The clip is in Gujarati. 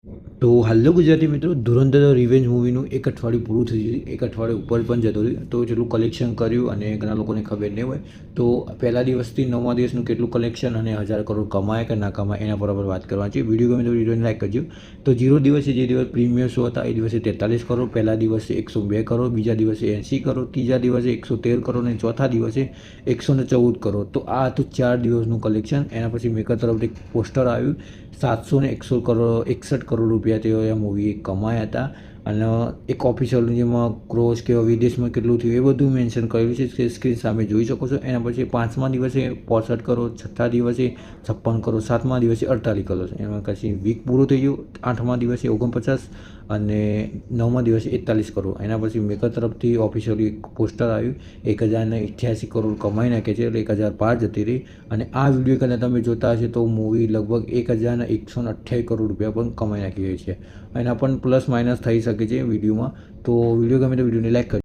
તો હાલો ગુજરાતી મિત્રો, ધુરંધર રિવેન્જ મૂવીનું એક અઠવાડિયું પૂરું થઈ ગયું. એક અઠવાડિયું ઉપર પણ જતું રહ્યું. તો જેટલું કલેક્શન કર્યું અને ઘણા લોકોને ખબર નહીં હોય તો પહેલા દિવસથી 9મા દિવસનું કેટલું કલેક્શન અને 1000 કરોડ કમાય કે ના કમાય એના પર આપણે વાત કરવાની છે. વિડીયો ગમે તો વિડીયોને લાઈક કરજો. તો 0 દિવસે જે દિવસ પ્રીમિયર શો હતા એ દિવસે 43 કરોડ, પહેલા દિવસે 102 કરોડ, બીજા દિવસે 80 કરોડ, ત્રીજા દિવસે 113 કરોડ અને ચોથા દિવસે 114 કરોડ. તો આ હતું 4 દિવસનું કલેક્શન. એના પછી મેકર તરફથી પોસ્ટર આવ્યું. 761 કરોડ રૂપિયા તેઓ એ મૂવી કમાયા હતા. અને એક ઓફિશિયલ જેમાં ક્રોસ કે વિદેશમાં કેટલું થયું એ બધું મેન્શન કરેલું છે, સ્ક્રીન સામે જોઈ શકો છો. એના પછી 5મા દિવસે 65 કરોડ, 6થા દિવસે 56 કરોડ, 7મા દિવસે 48 કરોડ. એમાં પછી વીક પૂરું થઈ ગયું. 8મા દિવસે 49 અને 9મા દિવસે 41 કરોડ. એના પછી મેકર તરફથી ઓફિશિયલી પોસ્ટર આવ્યું. 1088 કરોડ કમાઈ નાખે છે, એટલે 1000 પાર જતી રહી. અને આ વિડીયો કદાચ તમે જોતા હશે તો મૂવી લગભગ 1128 કરોડ રૂપિયા પણ કમાઈ નાખી રહી છે. એના પણ પ્લસ માઇનસ થઈ શકે છે વિડીયોમાં. તો વિડીયો ગમે તો વિડીયોને લાઈક કરજો.